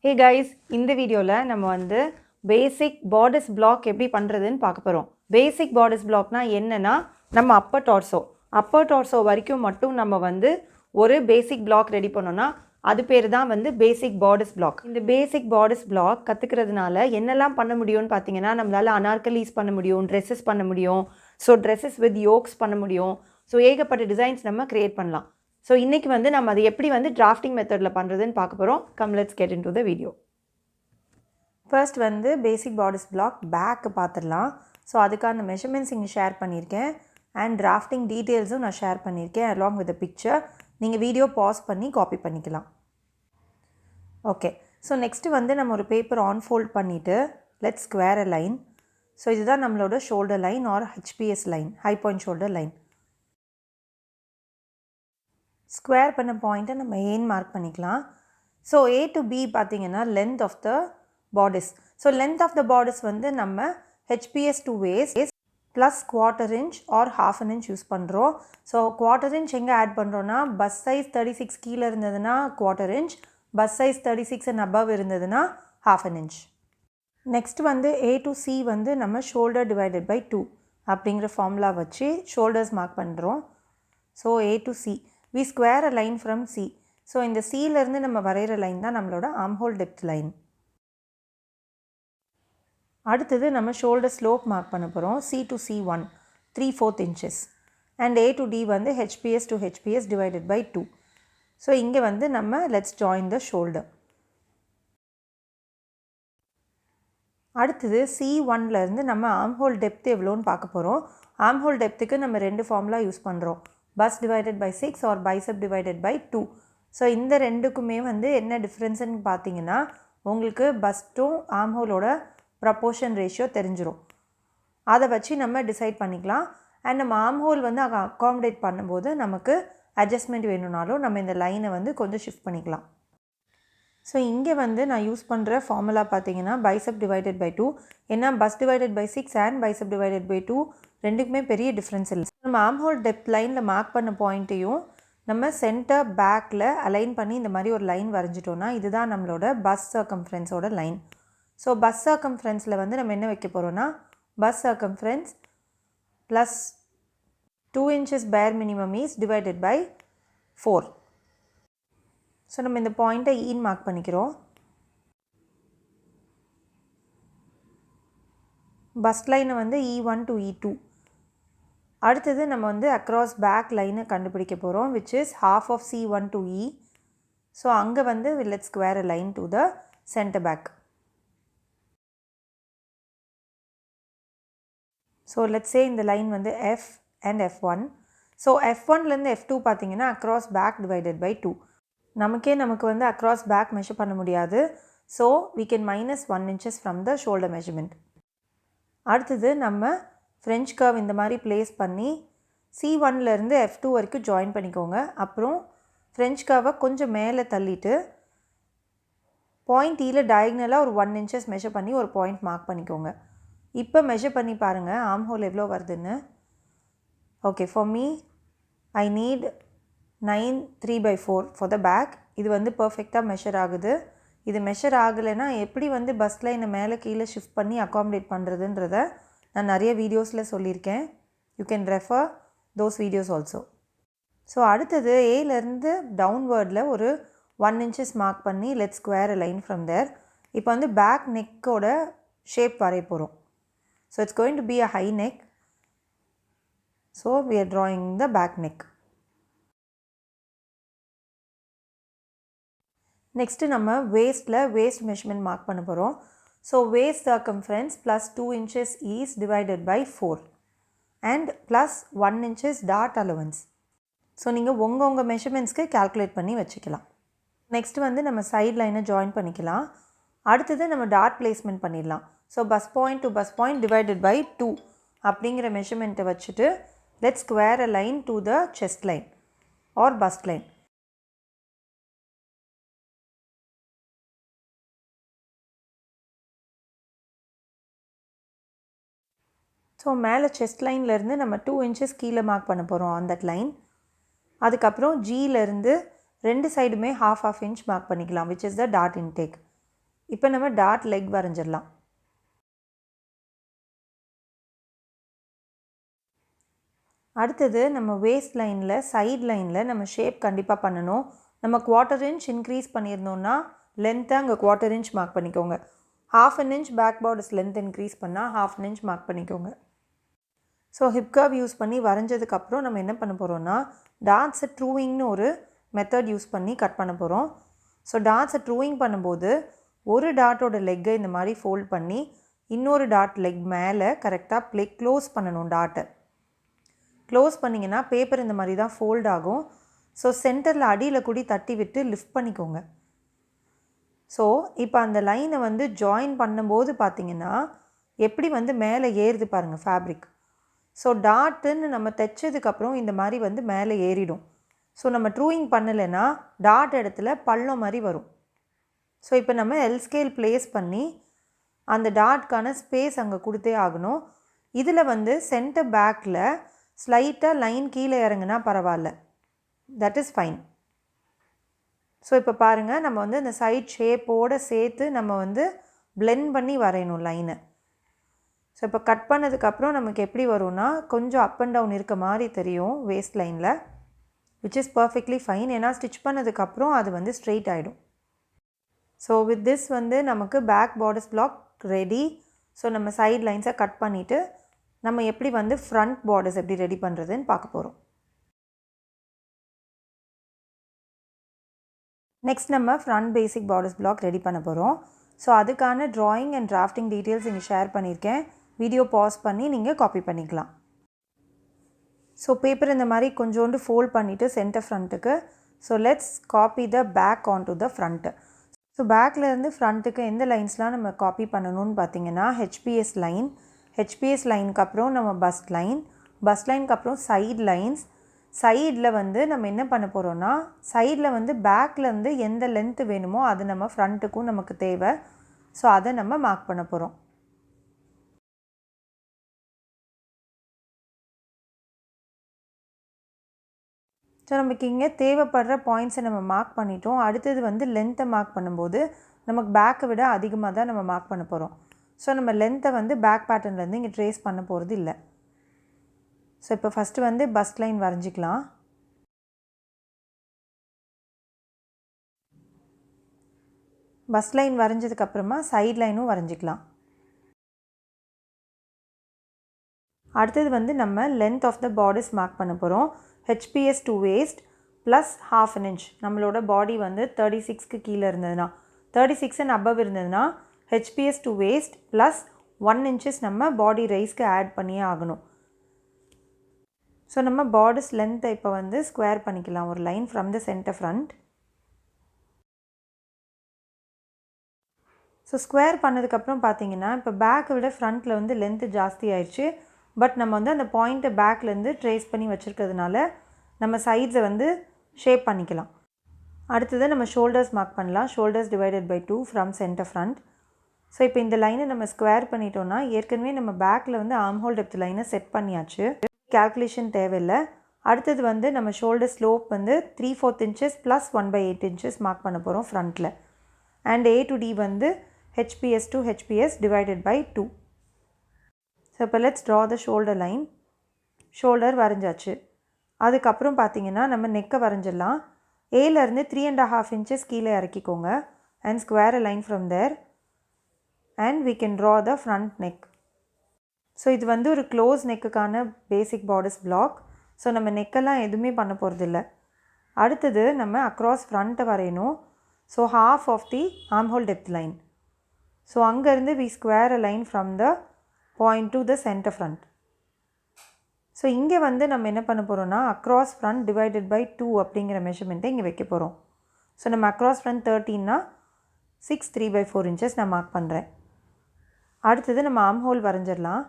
Hey guys, இந்த வீடியோவில் நம்ம வந்து பேசிக் பாடிஸ் பிளாக் எப்படி பண்ணுறதுன்னு பார்க்க போகிறோம். பேசிக் பாடிஸ் பிளாக்னா என்னென்னா நம்ம அப்பர் டார்சோ வரைக்கும் மட்டும் நம்ம வந்து ஒரு பேசிக் பிளாக் ரெடி பண்ணோன்னா அது பேர் தான் வந்து பேசிக் பாடிஸ் பிளாக். இந்த பேசிக் பாடிஸ் பிளாக் கற்றுக்கிறதுனால என்னெல்லாம் பண்ண முடியும்னு பார்த்தீங்கன்னா நம்மளால் அனார்கலீஸ் பண்ண முடியும், ட்ரெஸ்ஸஸ் பண்ண முடியும், ட்ரெஸ்ஸஸ் வித் யோக்ஸ் பண்ண முடியும், ஏகப்பட்ட டிசைன்ஸ் நம்ம க்ரியேட் பண்ணலாம். இன்றைக்கி வந்து நம்ம அதை எப்படி வந்து டிராஃப்டிங் மெத்தடில் பண்ணுறதுன்னு பார்க்க போகிறோம். Let's get into the video. First வந்து பேசிக் பாடிஸ் பிளாக் பேக்கு பார்த்துடலாம். அதுக்கான மெஷர்மெண்ட்ஸ் இங்கே ஷேர் பண்ணியிருக்கேன் அண்ட் டிராஃப்டிங் டீட்டெயில்ஸும் நான் ஷேர் பண்ணியிருக்கேன் அலாங் வித் பிக்சர். நீங்கள் வீடியோ பாஸ் பண்ணி காப்பி பண்ணிக்கலாம். ஓகே, நெக்ஸ்ட்டு வந்து நம்ம ஒரு பேப்பர் ஆன்ஃபோல்ட் பண்ணிவிட்டு லெட்ஸ் ஸ்கொயர் அ லைன். இதுதான் நம்மளோட shoulder line or HPS line, high point shoulder line. Square பண்ண பாயிண்ட்டை நம்ம ஏன்னு மார்க் பண்ணிக்கலாம். A to B பார்த்திங்கன்னா length of the bodice. Length of the bodice வந்து நம்ம HPS to waist plus quarter inch or ½ an inch use பண்ணுறோம். Quarter inch எங்கே ஆட் பண்ணுறோன்னா பஸ் சைஸ் 36 கீழே இருந்ததுன்னா quarter inch, bust size 36 and above இருந்ததுன்னா ½ an inch. Next வந்து A to C வந்து நம்ம ஷோல்டர் டிவைடட் பை 2 அப்படிங்கிற ஃபார்முலா வச்சு ஷோல்டர்ஸ் மார்க் பண்ணுறோம். A to C we square a line from C. இந்த Cலேருந்து நம்ம வரைகிற லைன் தான் நம்மளோட ஆர்ம்ஹோல் டெப்த் லைன். அடுத்தது நம்ம ஷோல்டர் ஸ்லோப் மார்க் பண்ண போகிறோம். C to C1 3/4 inches and A to D வந்து HPS to HPS divided by 2. இங்கே வந்து நம்ம let's join the shoulder. அடுத்தது C1லேருந்து நம்ம ஆர்ம்ஹோல் டெப்த் எவ்வளோன்னு பார்க்க போகிறோம். ஆர்ம்ஹோல் டெப்த்துக்கு நம்ம 2 ஃபார்முலா யூஸ் பண்ணுறோம், bust divided by 6 or bicep divided by 2. இந்த ரெண்டுக்குமே வந்து என்ன டிஃப்ரென்ஸுன்னு பார்த்தீங்கன்னா உங்களுக்கு பஸ்ட்டும் ஆர்ம்ஹோலோட ப்ரப்போர்ஷன் ரேஷியோ தெரிஞ்சிடும். அதை வச்சு நம்ம டிசைட் பண்ணிக்கலாம். அண்ட் நம்ம ஆர்ம்ஹோல் வந்து அகாமடேட் பண்ணும்போது நமக்கு அட்ஜஸ்ட்மெண்ட் வேணும்னாலும் நம்ம இந்த லைனை வந்து கொஞ்சம் ஷிஃப்ட் பண்ணிக்கலாம். இங்கே வந்து நான் யூஸ் பண்ணுற ஃபார்முலா பார்த்தீங்கன்னா பைசப் டிவைடட் பை 2. ஏன்னா bust divided by 6 and bicep divided by 2 ரெண்டுக்குமே பெரிய டிஃப்ரென்ஸ் இல்லை. நம்ம ஆர்ம்ஹோல் டெப்த் லைனில் மார்க் பண்ண பாயிண்ட்டையும் நம்ம சென்டர் பேக்கில் அலைன் பண்ணி இந்த மாதிரி ஒரு லைன் வரைஞ்சிட்டோன்னா இதுதான் நம்மளோட பஸ் சர்க்கம்ஃபரன்ஸோட லைன். பஸ் சர்க்கம்ஃபரன்ஸில் வந்து நம்ம என்ன வைக்க போகிறோன்னா bus circumference plus 2 inches bare minimum is divided by 4. நம்ம இந்த பாயிண்ட்டை ஈன்னு மார்க் பண்ணிக்கிறோம். பஸ் லைனை வந்து E1 to E2. அடுத்தது நம்ம வந்து அக்ராஸ் பேக் லைனை கண்டுபிடிக்க போகிறோம் which is half of C1 to E. அங்கே வந்து let's square a line to the center back. let's say இந்த லைன் வந்து F and F1. F1லேருந்து F2 பார்த்தீங்கன்னா அக்ராஸ் பேக் டிவைடட் பை 2. நமக்கு வந்து அக்ராஸ் பேக் மெஷர் பண்ண முடியாது. we can minus 1 inches from the shoulder measurement. அடுத்தது நம்ம ஃப்ரெஞ்ச் கர்வ் இந்த மாதிரி ப்ளேஸ் பண்ணி C1லேருந்து F2 வரைக்கும் ஜாயின் பண்ணிக்கோங்க. அப்புறம் ஃப்ரெஞ்ச் கர்வை கொஞ்சம் மேலே தள்ளிட்டு பாயிண்ட் ஈல டயக்னலாக ஒரு 1 inches மெஷர் பண்ணி ஒரு பாயிண்ட் மார்க் பண்ணிக்கோங்க. இப்போ மெஷர் பண்ணி பாருங்கள் ஆர்ம்ஹோல் எவ்வளோ வருதுன்னு. Okay, for me I need 9 3/4 for the back. இது வந்து பர்ஃபெக்டாக மெஷர் ஆகுது. இது மெஷர் ஆகலைன்னா எப்படி வந்து பஸ் லைனை மேலே கீழே ஷிஃப்ட் பண்ணி அகாமடேட் பண்ணுறதுன்றத நான் நிறைய வீடியோஸில் சொல்லியிருக்கேன். You can refer those videos also. அடுத்தது ஏலேருந்து டவுன்வேர்டில் ஒரு 1 inches மார்க் பண்ணி let's square a line from there. இப்போ வந்து பேக் நெக்கோட ஷேப் வரைய போகிறோம். It's going to be a high neck. we are drawing the back neck. Next நம்ம வேஸ்ட் மெஷர்மெண்ட் மார்க் பண்ண போகிறோம். Waist circumference plus 2 inches is divided by 4 and plus 1 inches dot allowance. நீங்கள் உங்கள் மெஷர்மெண்ட்ஸ்க்கு calculate பண்ணி வச்சுக்கலாம். Next வந்து நம்ம side லைனை ஜாயின் பண்ணிக்கலாம். அடுத்தது நம்ம டாட் பிளேஸ்மெண்ட் பண்ணிடலாம். Bust point to bust point divided by 2 அப்படிங்கிற மெஷர்மெண்ட்டை வச்சுட்டு let's square a line to the chest line or bust line. மேலே செஸ்ட் லைன்லேருந்து நம்ம 2 inches கீழே மார்க் பண்ண போகிறோம் ஆன் தட் லைன். அதுக்கப்புறம் ஜியிலேருந்து 2 சைடுமே ½ inch மார்க் பண்ணிக்கலாம் which is the dot intake. இப்போ நம்ம டாட் லெக் வரைஞ்சிடலாம். அடுத்தது நம்ம வேஸ்ட் லைனில் சைட் லைனில் நம்ம ஷேப் கண்டிப்பாக பண்ணணும். நம்ம 1/4 inch இன்க்ரீஸ் பண்ணியிருந்தோம்னா லென்த்தை அங்கே 1/4 inch மார்க் பண்ணிக்கோங்க. 1/2 inch back bodice length increase பண்ணால் 1/2 inch மார்க் பண்ணிக்கோங்க. ஸோ ஹிப் கர்வ் யூஸ் பண்ணி வரைஞ்சதுக்கப்புறம் நம்ம என்ன பண்ண போகிறோம்னா டாட்ஸை ட்ரூவிங்னு ஒரு மெத்தட் யூஸ் பண்ணி கட் பண்ண போகிறோம். ஸோ டாட்ஸை ட்ரூவிங் பண்ணும்போது ஒரு டாட்டோட லெக்கை இந்த மாதிரி ஃபோல்ட் பண்ணி இன்னொரு டாட் லெக் மேலே கரெக்டாக க்ளோஸ் பண்ணணும். டாட்டை க்ளோஸ் பண்ணிங்கன்னா பேப்பர் இந்த மாதிரி தான் ஃபோல்ட் ஆகும். ஸோ சென்டரில் அடியில் கூடி தட்டி விட்டு லிஃப்ட் பண்ணிக்கோங்க. ஸோ இப்போ அந்த லைனை வந்து ஜாயின் பண்ணும்போது பார்த்திங்கன்னா எப்படி வந்து மேலே ஏறுது பாருங்கள் ஃபேப்ரிக். ஸோ டாட்டுன்னு நம்ம தைச்சதுக்கப்புறம் இந்த மாதிரி வந்து மேலே ஏறிடும். ஸோ நம்ம ட்ரூயிங் பண்ணலைன்னா டாட் இடத்துல பள்ளம் மாதிரி வரும். ஸோ இப்போ நம்ம எல் ஸ்கேல் ப்ளேஸ் பண்ணி அந்த டாட்கான ஸ்பேஸ் அங்கே கொடுத்தே ஆகணும். இதில் வந்து சென்டர் பேக்கில் ஸ்லைட்டாக லைன் கீழே இறங்குனா பரவாயில்ல, தட் இஸ் ஃபைன். ஸோ இப்போ பாருங்கள் நம்ம வந்து இந்த சைட் ஷேப்போடு சேர்த்து நம்ம வந்து பிளெண்ட் பண்ணி வரையணும் லைனை. ஸோ இப்போ கட் பண்ணதுக்கப்புறம் நமக்கு எப்படி வரும்னா கொஞ்சம் அப் அண்ட் டவுன் இருக்க மாதிரி தெரியும் வேஸ்ட் லைனில், விச் இஸ் பர்ஃபெக்ட்லி ஃபைன். ஏன்னா ஸ்டிச் பண்ணதுக்கப்புறம் அது வந்து ஸ்ட்ரெயிட் ஆகிடும். ஸோ வித் திஸ் வந்து நமக்கு back bodice block ready. So நம்ம சைட் லைன்ஸை கட் பண்ணிவிட்டு நம்ம எப்படி வந்து ஃப்ரண்ட் பார்டர்ஸ் எப்படி ரெடி பண்ணுறதுன்னு பார்க்க போகிறோம். நெக்ஸ்ட் நம்ம ஃப்ரண்ட் பேசிக் பார்டர்ஸ் பிளாக் ரெடி பண்ண போகிறோம். ஸோ அதுக்கான ட்ராயிங் அண்ட் டிராஃப்டிங் டீட்டெயில்ஸ் இங்கே ஷேர் பண்ணியிருக்கேன். வீடியோ பாஸ் பண்ணி நீங்கள் காப்பி பண்ணிக்கலாம். ஸோ பேப்பர் இந்த மாதிரி கொஞ்சோண்டு ஃபோல்ட் பண்ணிவிட்டு சென்டர் ஃப்ரண்ட்டுக்கு. So let's copy the back on to the front. So பேக்லேருந்து ஃப்ரண்ட்டுக்கு எந்த லைன்ஸ்லாம் நம்ம காப்பி பண்ணணும்னு பார்த்தீங்கன்னா ஹெச்பிஎஸ் லைன், ஹெச்பிஎஸ் லைனுக்கு அப்புறம் நம்ம பஸ்ட் லைன், பஸ்ட் லைனுக்கு அப்புறம் சைட் லைன்ஸ். சைடில் வந்து நம்ம என்ன பண்ண போகிறோன்னா சைடில் வந்து பேக்லேருந்து எந்த லென்த்து வேணுமோ அது நம்ம ஃப்ரண்ட்டுக்கும் நமக்கு தேவை. ஸோ அதை நம்ம மார்க் பண்ண போகிறோம். ஸோ நமக்கு இங்கே தேவைப்படுற பாயிண்ட்ஸை நம்ம மார்க் பண்ணிட்டோம். அடுத்தது வந்து லென்த்தை மார்க் பண்ணும்போது நமக்கு பேக்கை விட அதிகமாக தான் நம்ம மார்க் பண்ண போகிறோம். ஸோ நம்ம லென்த்தை வந்து பேக் பேட்டர்ன்லேருந்து இங்கே ட்ரேஸ் பண்ண போகிறது இல்லை. ஸோ இப்போ ஃபஸ்ட்டு வந்து பஸ்ட் லைன் வரைஞ்சிக்கலாம். பஸ்ட் லைன் வரைஞ்சதுக்கப்புறமா சைட் லைனும் வரைஞ்சிக்கலாம். அடுத்தது வந்து நம்ம length of the bodice mark பண்ண போகிறோம். HPS to waist plus 1/2 inch. நம்மளோட பாடி வந்து 36க்கு கீழே இருந்ததுன்னா 36 அண்ட் அபவ் இருந்ததுன்னா HPS to waist plus 1 inches நம்ம பாடி ரைஸ்க்கு ஆட் பண்ணியே ஆகணும். ஸோ நம்ம பார்டர்ஸ் லென்த்தை இப்போ வந்து ஸ்கொயர் பண்ணிக்கலாம் ஒரு line from the center front. So square பண்ணதுக்கப்புறம் பார்த்தீங்கன்னா இப்போ பேக்கை விட ஃப்ரண்ட்டில் வந்து லென்த்து ஜாஸ்தி ஆயிடுச்சு. பட் நம்ம வந்து அந்த பாயிண்ட்டை பேக்லேருந்து ட்ரேஸ் பண்ணி வச்சுருக்கிறதுனால நம்ம சைட்ஸை வந்து ஷேப் பண்ணிக்கலாம். அடுத்தது நம்ம ஷோல்டர்ஸ் மார்க் பண்ணலாம். Shoulders divided by 2 from center front. So இப்போ இந்த லைனை நம்ம ஸ்கொயர் பண்ணிட்டோன்னா ஏற்கனவே நம்ம பேக்கில் வந்து ஆர்ம் ஹோல் டெப்த் லைனை செட் பண்ணியாச்சு, கேல்குலேஷன் தேவையில்லை. அடுத்தது வந்து நம்ம ஷோல்டர் ஸ்லோப் வந்து 3/4 inches ப்ளஸ் 1/8 inches மார்க் பண்ண போகிறோம் ஃப்ரண்ட்டில். அண்ட் A to D வந்து HPS to HPS divided by 2. So இப்போ let's draw the shoulder line. Shoulder வரைஞ்சாச்சு. அதுக்கப்புறம் பார்த்தீங்கன்னா நம்ம நெக்கை வரைஞ்சிடலாம். ஏலேருந்து 3.5 inches கீழே இறக்கிக்கோங்க and square line from there and we can draw the front neck. So இது வந்து ஒரு க்ளோஸ் நெக்குக்கான பேசிக் பார்டர்ஸ் பிளாக். ஸோ நம்ம நெக்கெல்லாம் எதுவுமே பண்ண போகிறதில்ல. அடுத்தது நம்ம அக்ராஸ் ஃப்ரண்ட்டை வரையணும். So half of the armhole depth line. So அங்கேருந்து we square a line from the point to the center front. So இங்கே வந்து நம்ம என்ன பண்ண போகிறோம்னா அக்ராஸ் ஃப்ரண்ட் டிவைடட் பை 2 அப்படிங்கிற மெஷர்மெண்ட்டை இங்கே வைக்க போகிறோம். ஸோ நம்ம அக்ராஸ் ஃப்ரண்ட் 13னா 6 3/4 inches நான் மார்க் பண்ணுறேன். அடுத்தது நம்ம ஆர்ம் ஹோல் வரைஞ்சிடலாம்.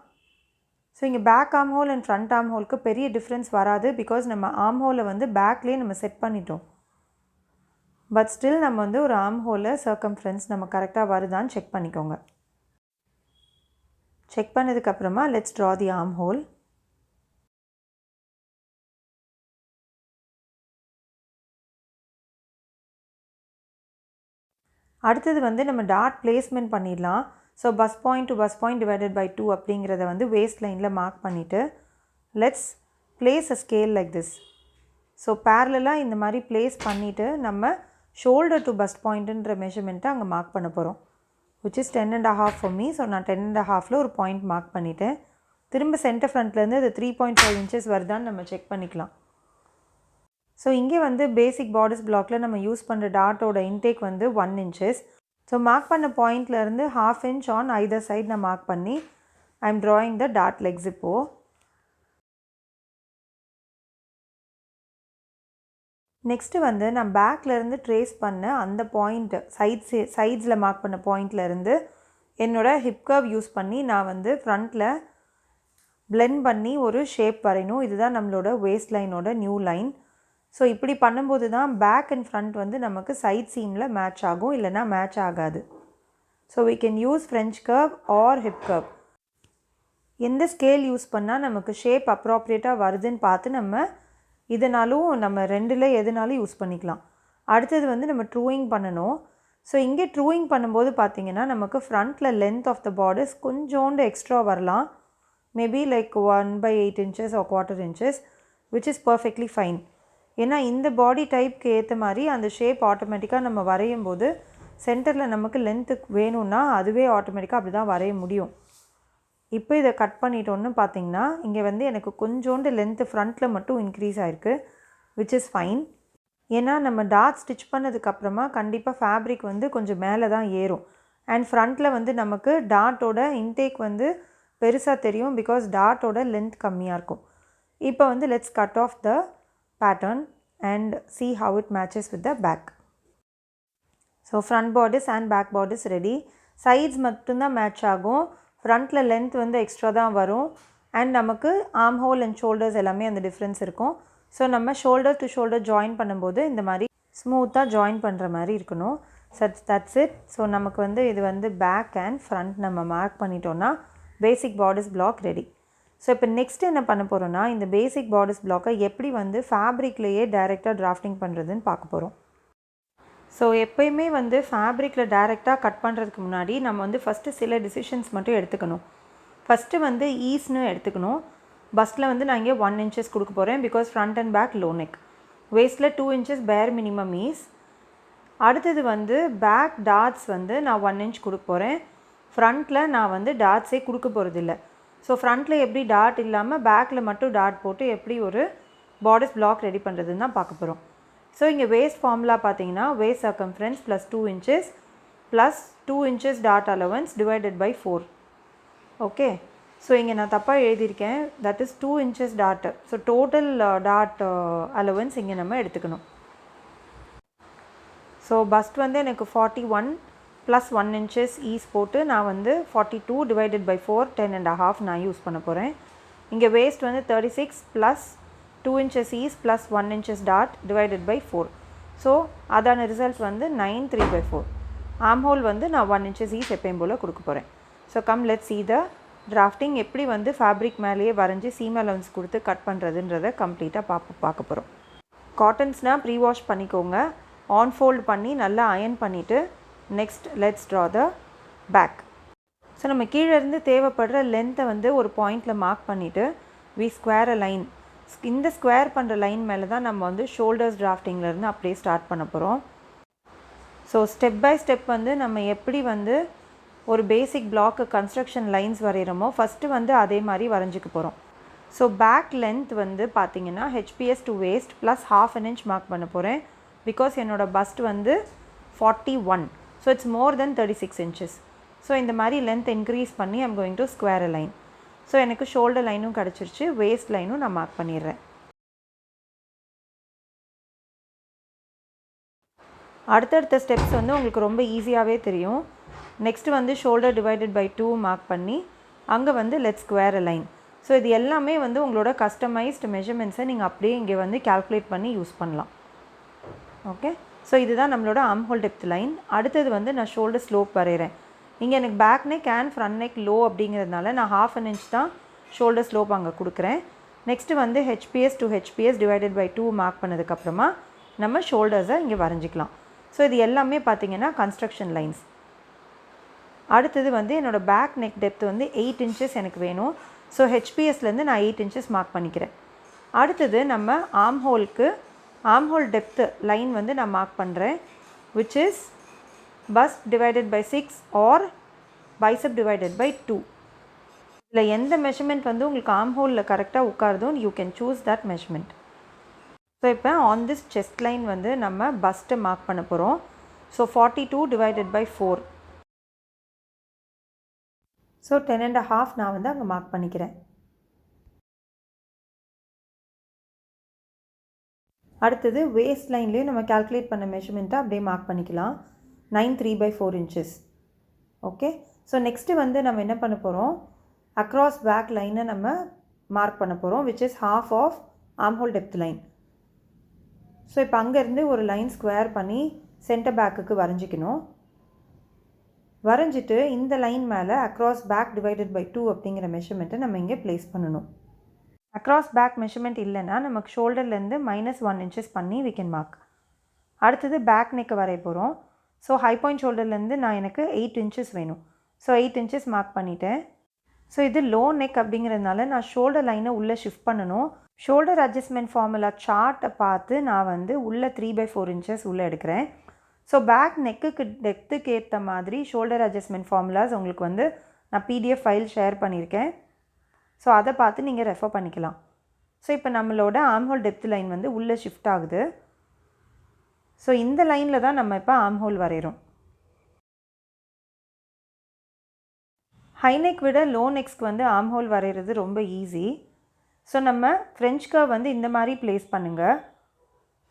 ஸோ இங்கே back arm hole and front arm ஹோலுக்கு பெரிய டிஃப்ரென்ஸ் வராது, பிகாஸ் நம்ம ஆர்ம் ஹோலை வந்து பேக்லேயே நம்ம செட் பண்ணிட்டோம். பட் ஸ்டில் நம்ம வந்து ஒரு ஆர்ம் ஹோலில் சர்க்கம்ஃபரன்ஸ் நம்ம கரெக்டாக வருதான்னு செக் பண்ணிக்கோங்க. செக் பண்ணதுக்கப்புறமா let's draw the arm hole. அடுத்தது வந்து நம்ம டாட் பிளேஸ்மெண்ட் பண்ணிடலாம். So bust point to bust point divided by 2 அப்படிங்கிறத வந்து வேஸ்ட் லைனில் மார்க் பண்ணிவிட்டு let's place a scale like this. So பேரலாக இந்த மாதிரி பிளேஸ் பண்ணிவிட்டு நம்ம ஷோல்டர் டு பஸ்ட் பாயிண்ட்டுன்ற மெஷர்மெண்ட்டை அங்கே மார்க் பண்ண போகிறோம், which is 10.5 for me. So நான் 10.5ல் ஒரு பாயிண்ட் மார்க் பண்ணிவிட்டேன். திரும்ப சென்டர் ஃப்ரண்ட்லேருந்து அது 3.5 inches வருதான்னு நம்ம செக் பண்ணிக்கலாம். ஸோ இங்கே வந்து பேசிக் பாடிஸ் பிளாக்கில் நம்ம யூஸ் பண்ணுற டாட்டோட இன்டேக் வந்து 1 inches. ஸோ மார்க் பண்ண பாயிண்ட்லேருந்து 1/2 inch ஆன் ஐதர் சைட் நான் மார்க் பண்ணி ஐ எம் ட்ராயிங் த டாட் லெக்ஸ். இப்போது நெக்ஸ்ட்டு வந்து நான் பேக்லேருந்து ட்ரேஸ் பண்ண அந்த பாயிண்ட்டு சைட்ஸில் மார்க் பண்ண பாயிண்ட்லேருந்து என்னோடய ஹிப் கர்வ் யூஸ் பண்ணி நான் வந்து ஃப்ரண்ட்டில் பிளெண்ட் பண்ணி ஒரு ஷேப் வரையணும். இதுதான் நம்மளோட வேஸ்ட் லைனோட நியூ லைன். ஸோ இப்படி பண்ணும்போது தான் பேக் அண்ட் ஃப்ரண்ட் வந்து நமக்கு சைட் சீமில் மேட்ச் ஆகும், இல்லைனா மேட்ச் ஆகாது. So we can use French curve or hip curve. எந்த ஸ்கேல் யூஸ் பண்ணால் நமக்கு ஷேப் அப்ராப்ரியேட்டாக வருதுன்னு பார்த்து நம்ம இதனாலும் நம்ம ரெண்டில் எதுனாலும் யூஸ் பண்ணிக்கலாம். அடுத்தது வந்து நம்ம ட்ரூயிங் பண்ணணும். ஸோ இங்கே ட்ரூயிங் பண்ணும்போது பார்த்திங்கன்னா நமக்கு ஃப்ரண்ட்டில் லென்த் ஆஃப் த பாடிஸ் கொஞ்சோண்டு எக்ஸ்ட்ரா வரலாம், maybe like 1/8 inches or 1/4 inches, which is perfectly fine. ஏன்னா இந்த பாடி டைப்க்கு ஏற்ற மாதிரி அந்த ஷேப் ஆட்டோமேட்டிக்காக நம்ம வரையும் போது சென்டரில் நமக்கு லென்த்து வேணும்னா அதுவே ஆட்டோமேட்டிக்காக அப்படி தான் வரைய முடியும். இப்போ இதை கட் பண்ணிட்டோன்னு பார்த்தீங்கன்னா இங்கே வந்து எனக்கு கொஞ்சோண்டு லென்த்து ஃப்ரண்ட்டில் மட்டும் இன்க்ரீஸ் ஆகிருக்கு, விச் இஸ் ஃபைன். ஏன்னா நம்ம டாட் ஸ்டிச் பண்ணதுக்கப்புறமா கண்டிப்பாக ஃபேப்ரிக் வந்து கொஞ்சம் மேலே தான் ஏறும். அண்ட் ஃப்ரண்ட்டில் வந்து நமக்கு டாட்டோட இன்டேக் வந்து பெருசாக தெரியும், பிகாஸ் டாட்டோட லென்த் கம்மியாக இருக்கும். இப்போ வந்து let's cut off the pattern and see how it matches with the back. So front bodice and back bodice ready. Sides மட்டும்தான் மேட்ச் ஆகும், ஃப்ரண்ட்டில் லென்த் வந்து எக்ஸ்ட்ரா தான் வரும். அண்ட் நமக்கு ஆர்ம் ஹோல் அண்ட் ஷோல்டர்ஸ் எல்லாமே அந்த டிஃப்ரென்ஸ் இருக்கும். ஸோ நம்ம ஷோல்டர் டு ஷோல்டர் ஜாயின் பண்ணும்போது இந்த மாதிரி ஸ்மூத்தாக ஜாயின் பண்ணுற மாதிரி இருக்கணும். That's it. ஸோ நமக்கு வந்து இது வந்து பேக் அண்ட் ஃப்ரண்ட் நம்ம மார்க் பண்ணிட்டோன்னா பேசிக் பாடிஸ் பிளாக் ரெடி. ஸோ இப்போ நெக்ஸ்ட் என்ன பண்ண போகிறோன்னா இந்த பேசிக் பாடிஸ் பிளாக்கை எப்படி வந்து ஃபேப்ரிக்லேயே டைரெக்டாக டிராஃப்டிங் பண்ணுறதுன்னு பார்க்க போகிறோம். ஸோ எப்போயுமே வந்து ஃபேப்ரிக்கில் டைரெக்டாக கட் பண்ணுறதுக்கு முன்னாடி நம்ம வந்து ஃபஸ்ட்டு சில டிசிஷன்ஸ் மட்டும் எடுத்துக்கணும். ஃபஸ்ட்டு வந்து ஈஸ்னு எடுத்துக்கணும். பஸ்ட்டில் வந்து நான் இங்கே 1 inches கொடுக்க போகிறேன், because front and back low neck. வேஸ்ட்டில் 2 inches பேர் மினிமம் ஈஸ். அடுத்தது வந்து பேக் டாட்ஸ் வந்து நான் 1 inch கொடுக்க போகிறேன். ஃப்ரண்ட்டில் நான் வந்து டாட்ஸே கொடுக்க போகிறதில்ல. ஸோ ஃப்ரண்ட்டில் எப்படி டாட் இல்லாமல் பேக்கில் மட்டும் டாட் போட்டு எப்படி ஒரு பாடிஸ் பிளாக் ரெடி பண்ணுறதுன்னு தான் பார்க்க போகிறோம். ஸோ இங்கே வேஸ்ட் ஃபார்முலா பார்த்தீங்கன்னா waist circumference plus 2 inches plus 2 inches dot allowance divided by 4. Okay, so இங்கே நான் தப்பாக எழுதியிருக்கேன், தட் இஸ் 2 inches டாட். ஸோ டோட்டல் டாட் அலவன்ஸ் இங்கே நம்ம எடுத்துக்கணும். ஸோ பஸ்ட் வந்து எனக்கு 41 ப்ளஸ் 1 inches ஈஸ் போட்டு நான் வந்து 42 டிவைடட் பை 4 10.5 நான் யூஸ் பண்ண போகிறேன். இங்கே வேஸ்ட் வந்து 36 plus 2 inches ease plus 1 inches டாட் டிவைடட் பை 4. ஸோ அதான ரிசல்ட் வந்து 9 3/4. ஆர்ம் ஹோல் வந்து நான் 1 inches ஈஸ் எப்பயும் போல் கொடுக்க போகிறேன். So come let's see the drafting எப்படி வந்து ஃபேப்ரிக் மேலேயே வரைஞ்சி சீம் அலவன்ஸ் கொடுத்து கட் பண்ணுறதுன்றதை கம்ப்ளீட்டாக பார்க்க போகிறோம். காட்டன்ஸ்னால் ப்ரீ வாஷ் பண்ணிக்கோங்க, ஆன் ஃபோல்ட் பண்ணி நல்லா அயன் பண்ணிவிட்டு next let's draw the back. So நம்ம கீழே இருந்து தேவைப்படுற லென்த்தை வந்து ஒரு பாயிண்டில் மார்க் பண்ணிவிட்டு வி ஸ்கொயர் அ லைன். இந்த ஸ்கொயர் பண்ணுற லைன் மேலே தான் நம்ம வந்து ஷோல்டர்ஸ் டிராஃப்டிங்லேருந்து அப்படியே ஸ்டார்ட் பண்ண போகிறோம். ஸோ ஸ்டெப் பை ஸ்டெப் வந்து நம்ம எப்படி வந்து ஒரு பேசிக் பிளாக்கு கன்ஸ்ட்ரக்ஷன் லைன்ஸ் வரைகிறோமோ ஃபஸ்ட்டு வந்து அதே மாதிரி வரைஞ்சிக்க போகிறோம். ஸோ பேக் லென்த் வந்து பார்த்திங்கன்னா HPS to waist plus 1/2 inch mark பண்ண போகிறேன், பிகாஸ் என்னோடய பஸ்ட் வந்து 41. So it's more then 36 inches. So இந்த மாதிரி லென்த் இன்க்ரீஸ் பண்ணி I'm going to square a line. So எனக்கு ஷோல்டர் லைனும் கிடச்சிருச்சு, வேஸ்ட் லைனும் நான் மார்க் பண்ணிடுறேன். அடுத்தடுத்த ஸ்டெப்ஸ் வந்து உங்களுக்கு ரொம்ப ஈஸியாகவே தெரியும். நெக்ஸ்ட்டு வந்து ஷோல்டர் டிவைடட் பை 2 மார்க் பண்ணி அங்கே வந்து let's square a line. So இது எல்லாமே வந்து உங்களோட கஸ்டமைஸ்டு மெஷர்மெண்ட்ஸை நீங்கள் அப்படியே இங்கே வந்து கால்குலேட் பண்ணி யூஸ் பண்ணலாம். ஓகே, ஸோ இதுதான் நம்மளோட ஆர்ம் ஹோல் டெப்த் லைன். அடுத்தது வந்து நான் ஷோல்டர் ஸ்லோப் வரைகிறேன். இங்கே எனக்கு back neck and front neck low அப்படிங்கிறதுனால நான் 1/2 inch தான் ஷோல்டர் ஸ்லோப் அங்கே கொடுக்குறேன். நெக்ஸ்ட்டு வந்து HPS to HPS divided by 2 mark பண்ணதுக்கப்புறமா நம்ம ஷோல்டர்ஸை இங்கே வரைஞ்சிக்கலாம். ஸோ இது எல்லாமே பார்த்திங்கன்னா கன்ஸ்ட்ரக்ஷன் லைன்ஸ். அடுத்தது வந்து என்னோடய பேக் நெக் டெப்த் வந்து 8 இன்ச்சஸ் எனக்கு வேணும். ஸோ ஹெச்பிஎஸ்லேருந்து நான் 8 இன்ச்சஸ் மார்க் பண்ணிக்கிறேன். அடுத்தது நம்ம ஆர்ம் ஹோல் டெப்த் லைன் வந்து நான் மார்க் பண்ணுறேன், which is bust divided by 6 or bicep divided by 2. இதில் எந்த மெஷர்மெண்ட் வந்து உங்களுக்கு ஆர்ம் ஹோலில் கரெக்டாக உட்காருதோ you can choose that measurement. So இப்போ ஆன் திஸ் செஸ்ட் லைன் வந்து நம்ம பஸ்ட்டை மார்க் பண்ண போகிறோம். So 42 divided by 4. ஸோ 10.5 நான் வந்து அங்கே மார்க் பண்ணிக்கிறேன். அடுத்தது வேஸ்ட் லைன்லேயும் நம்ம கால்குலேட் பண்ண மெஷர்மெண்ட்டை அப்படியே மார்க் பண்ணிக்கலாம். 9.3/4 inches. ஓகே, ஸோ நெக்ஸ்ட்டு வந்து நம்ம என்ன பண்ண போகிறோம், அக்ராஸ் பேக் லைனை நம்ம மார்க் பண்ண போகிறோம், which is half of arm hole depth line. So இப்போ அங்கேருந்து ஒரு லைன் ஸ்கொயர் பண்ணி சென்டர் பேக்குக்கு வரைஞ்சிக்கணும். வரைஞ்சிட்டு இந்த லைன் மேலே அக்ராஸ் பேக் டிவைடட் பை 2 அப்படிங்கிற மெஷர்மெண்ட்டை நம்ம இங்கே ப்ளேஸ் பண்ணணும். அக்ராஸ் பேக் மெஷர்மெண்ட் இல்லைன்னா நமக்கு ஷோல்டர்லேருந்து -1 inches பண்ணி we can mark. அடுத்தது பேக் நெக்கை வரைய போகிறோம். ஸோ ஹை பாயிண்ட் ஷோல்டர்லேருந்து எனக்கு 8 inches வேணும். ஸோ 8 inches மார்க் பண்ணிட்டேன். ஸோ இது லோ நெக் அப்படிங்கிறதுனால நான் ஷோல்டர் லைனை உள்ளே ஷிஃப்ட் பண்ணணும். ஷோல்டர் அட்ஜஸ்ட்மெண்ட் ஃபார்முலா சார்ட்டை பார்த்து நான் வந்து உள்ளே 3/4 inches உள்ளே எடுக்கிறேன். ஸோ பேக் நெக்குக்கு டெப்த்துக்கு ஏற்ற மாதிரி ஷோல்டர் அட்ஜஸ்ட்மெண்ட் ஃபார்முலாஸ் உங்களுக்கு வந்து நான் PDF ஃபைல் ஷேர் பண்ணியிருக்கேன். ஸோ அதை பார்த்து நீங்கள் ரெஃபர் பண்ணிக்கலாம். ஸோ இப்போ நம்மளோட ஆர்ம் ஹோல் டெப்த் லைன் வந்து உள்ளே ஷிஃப்ட் ஆகுது. ஸோ இந்த லைனில் தான் நம்ம இப்போ ஆர்ம் ஹோல் வரைகிறோம். ஹை நெக் விட லோ நெக்ஸ்க்கு வந்து ஆர்ம் ஹோல் வரைகிறது ரொம்ப ஈஸி. ஸோ நம்ம ஃப்ரெஞ்ச் கர்வ் வந்து இந்த மாதிரி ப்ளேஸ் பண்ணுங்கள்.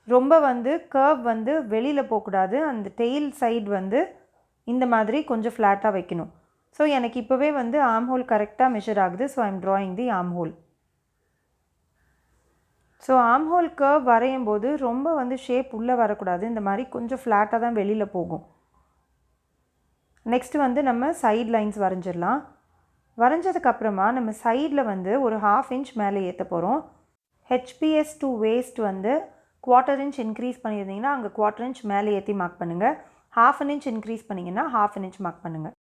ரொம்ப வந்து கர்வ் வந்து வெளியில் போகக்கூடாது. அந்த டெயில் சைடு வந்து இந்த மாதிரி கொஞ்சம் ஃப்ளாட்டாக வைக்கணும். ஸோ எனக்கு இப்போவே வந்து ஆர்ம் ஹோல் கரெக்டாக மெஷர் ஆகுது. So I'm drawing the arm whole. So arm hole curve வரையும் போது ரொம்ப வந்து ஷேப் உள்ளே வரக்கூடாது. இந்த மாதிரி கொஞ்சம் ஃப்ளாட்டாக தான் வெளியில் போகும். நெக்ஸ்ட்டு வந்து நம்ம சைட் லைன்ஸ் வரைஞ்சிடலாம். வரைஞ்சதுக்கப்புறமா நம்ம சைடில் வந்து ஒரு 1/2 inch மேலே ஏற்ற போகிறோம். HPS to waist வந்து 1/4 inch இன்க்ரீஸ் பண்ணியிருந்தீங்கன்னா அங்கே 1/4 inch மேலே ஏற்றி மார்க் பண்ணுங்கள். 1/2 inch இன்க்ரீஸ் பண்ணிங்கன்னா 1/2 inch மார்க் பண்ணுங்கள்.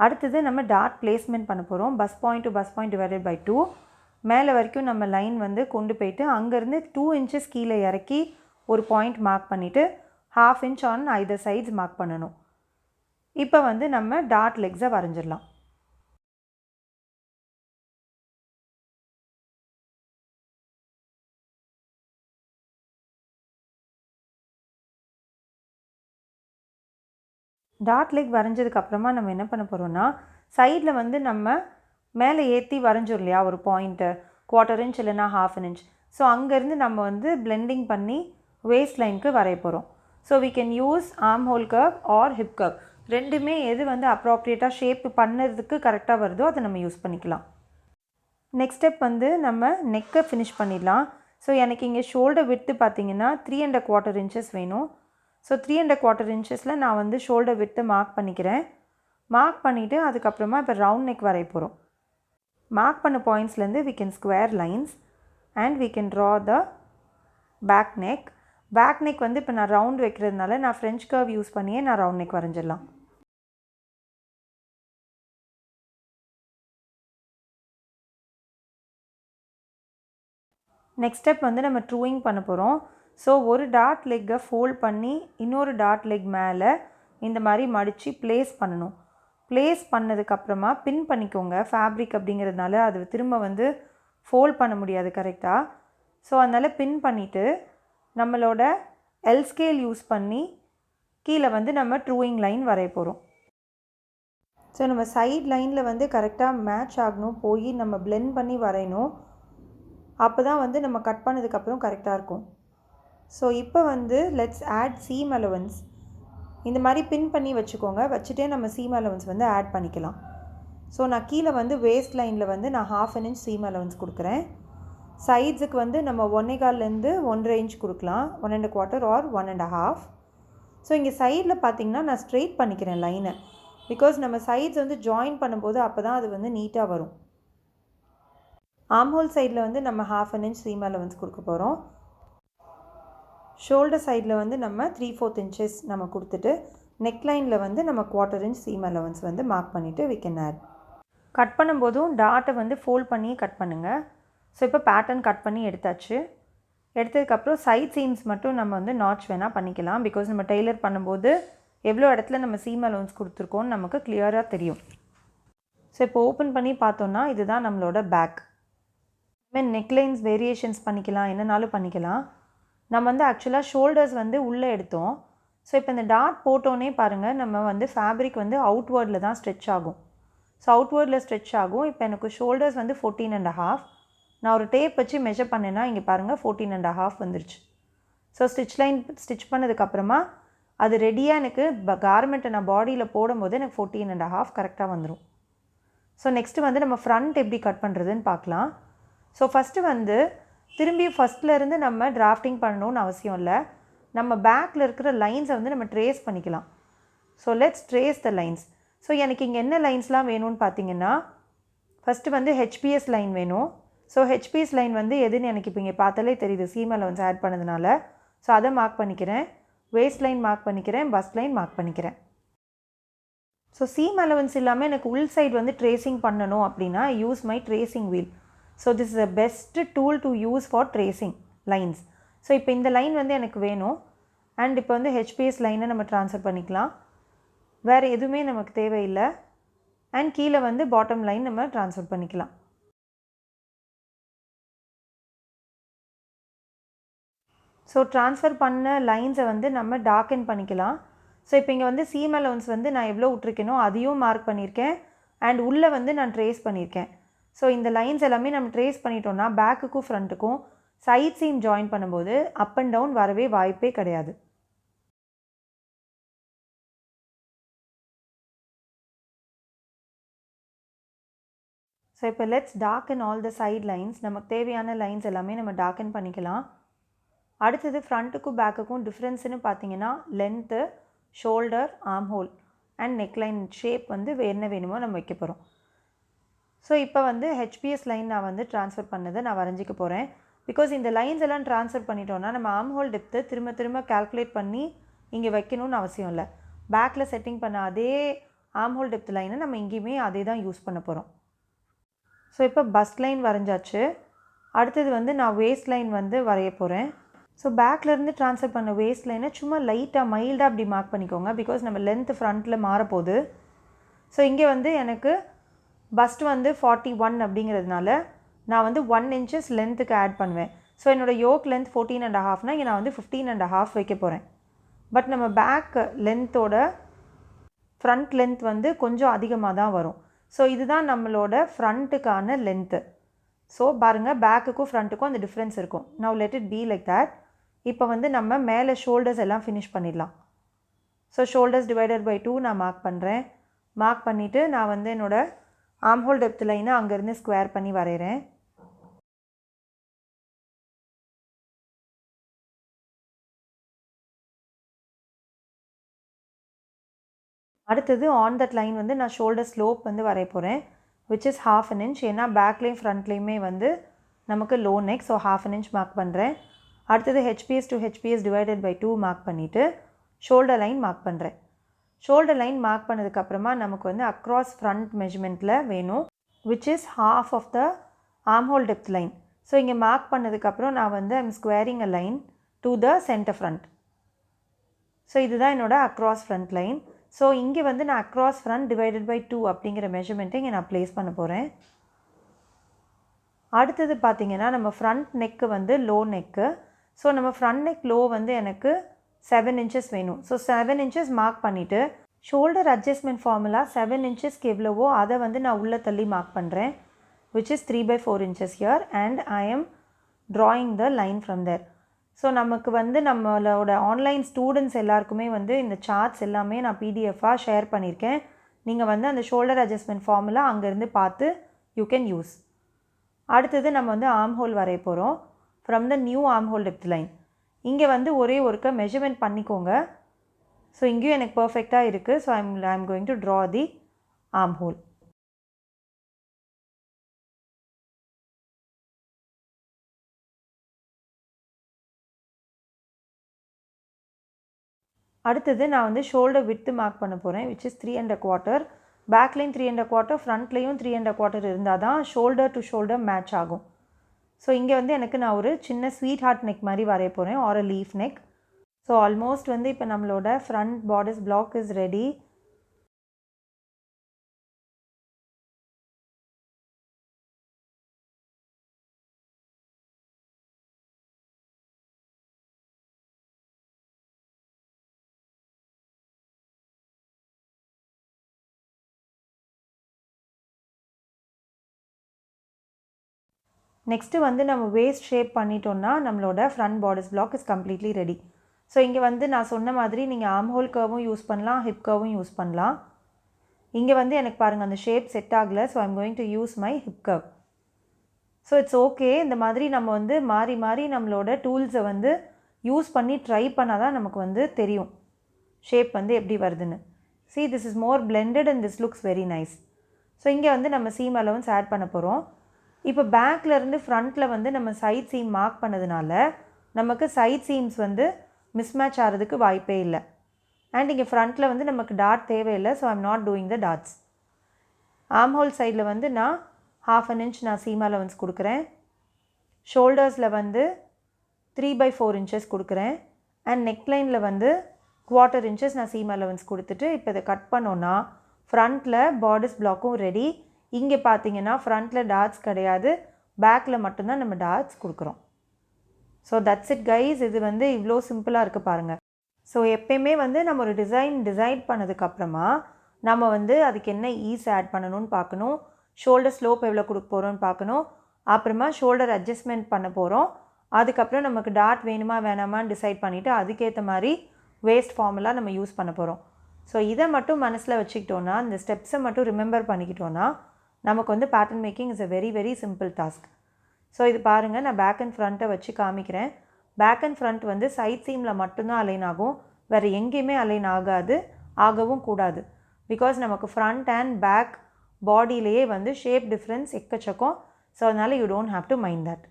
அடுத்தது நம்ம டாட் பிளேஸ்மெண்ட் பண்ண போகிறோம். Bust point to bust point divided by 2 மேலே வரைக்கும் நம்ம லைன் வந்து கொண்டு போயிட்டு அங்கேருந்து 2 inches கீழே இறக்கி ஒரு பாயிண்ட் மார்க் பண்ணிவிட்டு 1/2 inch on either sides mark பண்ணணும். இப்போ வந்து நம்ம டாட் லெக்ஸை வரைஞ்சிடலாம். டாட் லெக் வரைஞ்சதுக்கப்புறமா நம்ம என்ன பண்ண போகிறோம்னா சைடில் வந்து நம்ம மேலே ஏற்றி வரைஞ்சோம் இல்லையா ஒரு பாயிண்ட்டு 1/4 inch இல்லைனா 1/2 inch. ஸோ அங்கேருந்து நம்ம வந்து பிளெண்டிங் பண்ணி வேஸ்ட் லைனுக்கு வரைய போகிறோம். So we can use arm hole curve or hip curve. ரெண்டுமே எது வந்து அப்ராப்ரியேட்டாக ஷேப் பண்ணுறதுக்கு கரெக்டாக வருதோ அதை நம்ம யூஸ் பண்ணிக்கலாம். நெக்ஸ்ட் ஸ்டெப் வந்து நம்ம நெக்கை ஃபினிஷ் பண்ணிடலாம். ஸோ எனக்கு இங்கே ஷோல்டர் விட்டு பார்த்திங்கன்னா 3¼ inches வேணும். ஸோ 3¼ inchஸில் நான் வந்து ஷோல்டர் விட்டு மார்க் பண்ணிக்கிறேன். மார்க் பண்ணிவிட்டு அதுக்கப்புறமா இப்போ ரவுண்ட் நெக் வரைய போகிறோம். மார்க் பண்ண பாயிண்ட்ஸ்லேருந்து we can square lines and we can draw the back neck. Back neck வந்து இப்போ நான் ரவுண்ட் வைக்கிறதுனால நான் ஃப்ரெஞ்ச் கர்வ் யூஸ் பண்ணியே நான் ரவுண்ட் நெக் வரைஞ்சிடலாம். நெக்ஸ்ட் ஸ்டெப் வந்து நம்ம ட்ரூயிங் பண்ண போகிறோம். ஸோ ஒரு டாட் லெக்கை ஃபோல்ட் பண்ணி இன்னொரு டாட் லெக் மேலே இந்த மாதிரி மடித்து ப்ளேஸ் பண்ணணும். ப்ளேஸ் பண்ணதுக்கப்புறமா பின் பண்ணிக்கோங்க. ஃபேப்ரிக் அப்படிங்கிறதுனால அது திரும்ப வந்து ஃபோல்ட் பண்ண முடியாது கரெக்டாக. ஸோ அதனால் பின் பண்ணிவிட்டு நம்மளோட எல் ஸ்கேல் யூஸ் பண்ணி கீழே வந்து நம்ம ட்ரூயிங் லைன் வரைய போகிறோம். ஸோ நம்ம சைட் லைனில் வந்து கரெக்டாக மேட்ச் ஆகணும், போய் நம்ம பிளெண்ட் பண்ணி வரையணும். அப்போ தான் வந்து நம்ம கட் பண்ணதுக்கப்புறம் கரெக்டாக இருக்கும். ஸோ இப்போ வந்து லெட்ஸ் ஆட் சீம் அலவன்ஸ். இந்த மாதிரி பின் பண்ணி வச்சுக்கோங்க. வச்சுட்டே நம்ம சீம் அலவன்ஸ் வந்து ஆட் பண்ணிக்கலாம். ஸோ நான் கீழே வந்து வேஸ்ட் லைனில் வந்து நான் 1/2 inch சீம் அலவன்ஸ் கொடுக்குறேன். சைட்ஸுக்கு வந்து நம்ம 1.25 1/2 inch கொடுக்கலாம், 1.25 ஆர் 1.5. ஸோ இங்கே சைடில் பார்த்திங்கன்னா நான் ஸ்ட்ரெயிட் பண்ணிக்கிறேன் லைனை. பிகாஸ் நம்ம சைட்ஸ் வந்து ஜாயின் பண்ணும்போது அப்போ தான் அது வந்து நீட்டாக வரும். ஆர்ம் ஹோல் சைடில் வந்து நம்ம 1/2 inch சீம் அலவன்ஸ் கொடுக்க போகிறோம். ஷோல்டர் சைடில் வந்து நம்ம 3/4 இன்ச்சஸ் நம்ம கொடுத்துட்டு நெக்லைனில் வந்து நம்ம 1/4 இன்ச் சீம் அலவன்ஸ் வந்து மார்க் பண்ணிவிட்டு we can add. கட் பண்ணும்போதும் டாட்டை வந்து ஃபோல்ட் பண்ணி கட் பண்ணுங்கள். ஸோ இப்போ பேட்டர்ன் கட் பண்ணி எடுத்தாச்சு. எடுத்ததுக்கப்புறம் சைட் சீம்ஸ் மட்டும் நம்ம வந்து நாட்ச் வேணால் பண்ணிக்கலாம். பிகாஸ் நம்ம டெய்லர் பண்ணும்போது எவ்வளோ இடத்துல நம்ம சீம் அலவன்ஸ் கொடுத்துருக்கோன்னு நமக்கு கிளியராக தெரியும். ஸோ இப்போ ஓப்பன் பண்ணி பார்த்தோன்னா இதுதான் நம்மளோட பேக். இதுமாதிரி நெக்லைன்ஸ் வேரியேஷன்ஸ் பண்ணிக்கலாம், என்னனாலும் பண்ணிக்கலாம். நம்ம வந்து ஆக்சுவலாக ஷோல்டர்ஸ் வந்து உள்ளே எடுத்தோம். ஸோ இப்போ இந்த டாட் போட்டோன்னே பாருங்கள், நம்ம வந்து ஃபேப்ரிக் வந்து அவுட்வேர்டில் தான் ஸ்ட்ரெச் ஆகும். ஸோ அவுட்வேர்டில் ஸ்ட்ரெச் ஆகும். இப்போ எனக்கு ஷோல்டர்ஸ் வந்து 14.5. நான் ஒரு டேப் வச்சு மெஷர் பண்ணேன்னா இங்கே பாருங்கள் 14.5 வந்துருச்சு. ஸோ ஸ்டிச் பண்ணதுக்கப்புறமா அது ரெடியாக எனக்கு கார்மெண்ட்டை நான் பாடியில் போடும்போது எனக்கு 14.5 கரெக்டாக வந்துடும். ஸோ நெக்ஸ்ட்டு வந்து நம்ம ஃப்ரண்ட் எப்படி கட் பண்ணுறதுன்னு பார்க்கலாம். ஸோ ஃபஸ்ட்டு வந்து திரும்பி ஃபஸ்ட்லேருந்து நம்ம டிராஃப்டிங் பண்ணணும்னு அவசியம் இல்லை. நம்ம பேக்கில் இருக்கிற லைன்ஸை வந்து நம்ம ட்ரேஸ் பண்ணிக்கலாம். So let's trace the lines. So எனக்கு இங்கே என்ன லைன்ஸ்லாம் வேணும்னு பார்த்தீங்கன்னா, ஃபஸ்ட்டு வந்து ஹெச்பிஎஸ் லைன் வேணும். ஸோ ஹெச்பிஎஸ் லைன் வந்து எதுன்னு எனக்கு இப்போ இங்கே பார்த்தாலே தெரியுது, சீம் அலவன்ஸ் ஆட் பண்ணதுனால. ஸோ அதை மார்க் பண்ணிக்கிறேன். வேஸ்ட் லைன் மார்க் பண்ணிக்கிறேன். பஸ்ட் லைன் மார்க் பண்ணிக்கிறேன். ஸோ சீம் அலவன்ஸ் இல்லாமல் எனக்கு உள் சைடு வந்து ட்ரேசிங் பண்ணணும் அப்படின்னா use my tracing wheel. So this is the best tool to use for tracing lines. So இப்போ இந்த லைன் வந்து எனக்கு வேணும். அண்ட் இப்போ வந்து ஹெச்பிஎஸ் லைனை நம்ம ட்ரான்ஸ்ஃபர் பண்ணிக்கலாம். வேறு எதுவுமே நமக்கு தேவையில்லை. அண்ட் கீழே வந்து பாட்டம் லைன் நம்ம ட்ரான்ஸ்ஃபர் பண்ணிக்கலாம். ஸோ ட்ரான்ஸ்ஃபர் பண்ண லைன்ஸை வந்து நம்ம டார்க்கன் பண்ணிக்கலாம். ஸோ இப்போ இங்கே வந்து சீம் அலவன்ஸ் வந்து நான் எவ்வளோ விட்ருக்கேனோ அதையும் மார்க் பண்ணியிருக்கேன். அண்ட் உள்ளே வந்து நான் ட்ரேஸ் பண்ணியிருக்கேன். ஸோ இந்த லைன்ஸ் எல்லாமே நம்ம ட்ரேஸ் பண்ணிட்டோம்னா பேக்குக்கும் ஃப்ரண்ட்டுக்கும் சைட் சீம் ஜாயின் பண்ணும்போது அப் அண்ட் டவுன் வரவே வாய்ப்பே கிடையாது. ஸோ இப்போ let's darken all the side lines. நமக்கு தேவையான லைன்ஸ் எல்லாமே நம்ம டார்க்கன் பண்ணிக்கலாம். அடுத்தது ஃப்ரண்ட்டுக்கும் பேக்குக்கும் டிஃப்ரென்ஸ்னு பார்த்தீங்கன்னா length, shoulder, arm hole and neckline shape வந்து என்ன வேணுமோ நம்ம வைக்க போகிறோம். ஸோ இப்போ வந்து ஹெச்பிஎஸ் லைன் நான் வந்து ட்ரான்ஸ்ஃபர் பண்ணதை நான் வரைஞ்சிக்க போகிறேன். பிகாஸ் இந்த லைன்ஸ் எல்லாம் ட்ரான்ஸ்ஃபர் பண்ணிட்டோன்னா நம்ம ஆர்ம் ஹோல் டெப்த்து திரும்ப திரும்ப கால்குலேட் பண்ணி இங்கே வைக்கணும்னு அவசியம் இல்லை. பேக்கில் செட்டிங் பண்ண அதே ஆர்ம் ஹோல் டெப்த் லைனை நம்ம இங்கேயுமே அதே தான் யூஸ் பண்ண போகிறோம். ஸோ இப்போ பஸ்ட் லைன் வரைஞ்சாச்சு. அடுத்தது வந்து நான் வேஸ்ட் லைன் வந்து வரைய போகிறேன். ஸோ பேக்லேருந்து ட்ரான்ஸ்ஃபர் பண்ண வேஸ்ட் லைனை சும்மா லைட்டாக மைல்டாக அப்படி மார்க் பண்ணிக்கோங்க. பிகாஸ் நம்ம லென்த்து ஃப்ரண்ட்டில் மாறப்போகுது. ஸோ இங்கே வந்து எனக்கு பஸ்ட் வந்து 41 அப்படிங்கிறதுனால நான் வந்து 1 இன்ச்சஸ் லென்த்துக்கு ஆட் பண்ணுவேன். ஸோ என்னோடய யோக் லென்த் 14.5னா இங்கே நான் வந்து 15.5 வைக்க போகிறேன். பட் நம்ம பேக் லென்த்தோட ஃப்ரண்ட் லென்த் வந்து கொஞ்சம் அதிகமாக தான் வரும். ஸோ இதுதான் நம்மளோட ஃப்ரண்ட்டுக்கான லென்த்து. ஸோ பாருங்கள், பேக்குக்கும் ஃப்ரண்ட்டுக்கும் அந்த டிஃப்ரென்ஸ் இருக்கும். Now let it be like that. இப்போ வந்து நம்ம மேலே ஷோல்டர்ஸ் எல்லாம் ஃபினிஷ் பண்ணிடலாம். ஸோ ஷோல்டர்ஸ் டிவைடட் பை 2 நான் மார்க் பண்ணுறேன். மார்க் பண்ணிவிட்டு நான் வந்து என்னோடய ஆர்ம் ஹோல் டெப்த் லைனை அங்கேருந்து ஸ்கொயர் பண்ணி வரைகிறேன். அடுத்தது ஆன் தட் லைன் வந்து நான் ஷோல்டர் ஸ்லோப் வந்து வரைய போகிறேன், விச் இஸ் 1/2 inch. ஏன்னா பேக்லேயும் ஃப்ரண்ட்லேயுமே வந்து நமக்கு low neck. So 1/2 inch mark பண்ணுறேன். அடுத்தது HPS to HPS divided by 2 mark பண்ணிவிட்டு ஷோல்டர் லைன் மார்க் பண்ணுறேன். ஷோல்டர் லைன் மார்க் பண்ணதுக்கப்புறமா நமக்கு வந்து அக்ராஸ் ஃப்ரண்ட் மெஷர்மெண்ட்டில் வேணும், which is 1/2 of the arm hole depth line. So இங்கே மார்க் பண்ணதுக்கப்புறம் நான் வந்து I'm squaring a line to the center front. So இதுதான் என்னோடய அக்ராஸ் ஃப்ரண்ட் லைன். ஸோ இங்கே வந்து நான் அக்ராஸ் ஃப்ரண்ட் டிவைடட் பை 2 அப்படிங்கிற மெஷர்மெண்ட்டை இங்கே நான் ப்ளேஸ் பண்ண போகிறேன். அடுத்தது பார்த்திங்கன்னா நம்ம ஃப்ரண்ட் நெக்கு வந்து லோ நெக்கு. ஸோ நம்ம ஃப்ரண்ட் நெக் லோ வந்து எனக்கு 7 inches வேணும். ஸோ 7 inches மார்க் பண்ணிவிட்டு ஷோல்டர் அட்ஜஸ்ட்மெண்ட் ஃபார்முலா 7 inchesக்கு எவ்வளவோ அதை வந்து நான் உள்ளே தள்ளி மார்க் பண்ணுறேன், which is 3/4 inches here, and I am drawing the line from there. So நமக்கு வந்து நம்மளோட ஆன்லைன் ஸ்டூடெண்ட்ஸ் எல்லாருக்குமே வந்து இந்த சார்ட்ஸ் எல்லாமே நான் பிடிஎஃபாக ஷேர் பண்ணியிருக்கேன். நீங்கள் வந்து அந்த ஷோல்டர் அட்ஜஸ்ட்மெண்ட் ஃபார்முலா அங்கேருந்து பார்த்து யூ கேன் யூஸ். அடுத்தது நம்ம வந்து ஆர்ம் ஹோல் வரைய போகிறோம் from the new arm hole depth line. இங்கே வந்து ஒரே ஒருக்க மெஷர்மெண்ட் பண்ணிக்கோங்க. ஸோ இங்கேயும் எனக்கு பர்ஃபெக்டாக இருக்குது. So I'm going to draw the arm hole. அடுத்தது நான் வந்து ஷோல்டர் விட்த்து மார்க் பண்ண போகிறேன், which is 3 1/4. பேக்லேயும் 3 1/4, ஃப்ரண்ட்லேயும் 3 1/4 இருந்தால் தான் ஷோல்டர் டு ஷோல்டர் மேட்ச் ஆகும். ஸோ இங்கே வந்து எனக்கு நான் ஒரு சின்ன ஸ்வீட் ஹார்ட் நெக் மாதிரி வரைய போகிறேன், or a leaf neck. So almost வந்து இப்போ நம்மளோட front bodice block is ready. நெக்ஸ்ட்டு வந்து நம்ம வேஸ்ட் ஷேப் பண்ணிட்டோம்னா நம்மளோட front bodice block is completely ready. So இங்கே வந்து நான் சொன்ன மாதிரி நீங்கள் ஆர்ம் ஹோல் கர்வும் யூஸ் பண்ணலாம், ஹிப் கர்வும் யூஸ் பண்ணலாம். இங்கே வந்து எனக்கு பாருங்கள் அந்த ஷேப் செட் ஆகலை, so I'm going to use my hip curve. So it's okay. இந்த மாதிரி நம்ம வந்து மாறி மாறி நம்மளோட டூல்ஸை வந்து யூஸ் பண்ணி ட்ரை பண்ணால் தான் நமக்கு வந்து தெரியும் ஷேப் வந்து எப்படி வருதுன்னு. See, this is more blended and this looks very nice. So இங்கே வந்து நம்ம சீம் அலவன்ஸ் ஆட் பண்ண போகிறோம். இப்போ பேக்லேருந்து ஃப்ரண்ட்டில் வந்து நம்ம சைட் சீம் மார்க் பண்ணதுனால நமக்கு சைட் சீம்ஸ் வந்து மிஸ்மேட்ச் ஆகிறதுக்கு வாய்ப்பே இல்லை. அண்ட் இங்கே ஃப்ரண்ட்டில் வந்து நமக்கு டாட் தேவையில்லை, so I'm not doing the darts. Arm hole சைடில் வந்து நான் 1/2 inch நான் சீம் அலவன்ஸ் கொடுக்குறேன். ஷோல்டர்ஸில் வந்து 3/4 inches கொடுக்குறேன். அண்ட் நெக்லைனில் வந்து 1/4 inches நான் சீம் அலவன்ஸ் கொடுத்துட்டு இப்போ இதை கட் பண்ணோன்னா ஃப்ரண்ட்டில் பாடிஸ் பிளாக்கும் ரெடி. இங்கே பார்த்தீங்கன்னா ஃப்ரண்ட்டில் டாட்ஸ் கிடையாது, பேக்கில் மட்டும்தான் நம்ம டாட்ஸ் கொடுக்குறோம். So that's it guys. இது வந்து இவ்வளோ சிம்பிளாக இருக்குது பாருங்கள். ஸோ எப்பயுமே வந்து நம்ம ஒரு டிசைட் பண்ணதுக்கப்புறமா நம்ம வந்து அதுக்கு என்ன ஈஸ் ஆட் பண்ணணும்னு பார்க்கணும், ஷோல்டர் ஸ்லோப் எவ்வளோ கொடுக்க போகிறோன்னு பார்க்கணும், அப்புறமா ஷோல்டர் அட்ஜஸ்ட்மெண்ட் பண்ண போகிறோம். அதுக்கப்புறம் நமக்கு டாட் வேணுமா வேணாமான்னு டிசைட் பண்ணிவிட்டு அதுக்கேற்ற மாதிரி வேஸ்ட் ஃபார்முலா நம்ம யூஸ் பண்ண போகிறோம். ஸோ இதை மட்டும் மனசில் வச்சுக்கிட்டோன்னா, இந்த ஸ்டெப்ஸை மட்டும் ரிமெம்பர் பண்ணிக்கிட்டோன்னா நமக்கு வந்து pattern making is a very very simple task. So இது பாருங்கள், நான் பேக் அண்ட் ஃப்ரண்ட்டை வச்சு காமிக்கிறேன். பேக் அண்ட் ஃப்ரண்ட் வந்து சைட் சீமில் மட்டும்தான் அலைன் ஆகும், வேறு எங்கேயுமே அலைன் ஆகாது, ஆகவும் கூடாது. பிகாஸ் நமக்கு ஃப்ரண்ட் அண்ட் பேக் பாடியிலேயே வந்து ஷேப் டிஃப்ரென்ஸ் எக்கச்சக்கம். ஸோ அதனால் you don't have to mind that.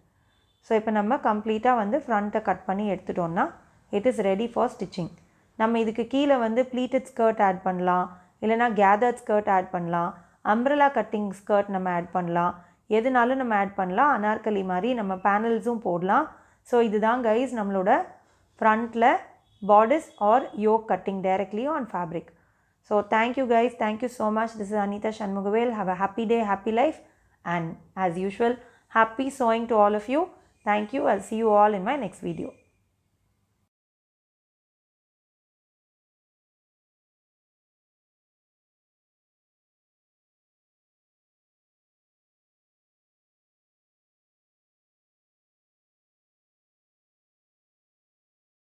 So இப்போ நம்ம கம்ப்ளீட்டாக வந்து ஃப்ரண்ட்டை கட் பண்ணி எடுத்துட்டோன்னா it is ready for stitching. நம்ம இதுக்கு கீழே வந்து ப்ளீட்டட் ஸ்கர்ட் ஆட் பண்ணலாம், இல்லைனா கேதர்ட் ஸ்கர்ட் ஆட் பண்ணலாம், அம்ப்ரெலா கட்டிங் ஸ்கர்ட் நம்ம ஆட் பண்ணலாம், எதுனாலும் நம்ம ஆட் பண்ணலாம். அனார்கலி மாதிரி நம்ம பேனல்ஸும் போடலாம். ஸோ இதுதான் கைஸ் நம்மளோட ஃப்ரண்ட்டில் bodice or yoke cutting directly on fabric. So thank you guys, thank you so much. This is Anitha Shanmugavel. Have a happy day, happy life, and as usual, happy sewing to all of you. Thank you. I'll see you all in my next video.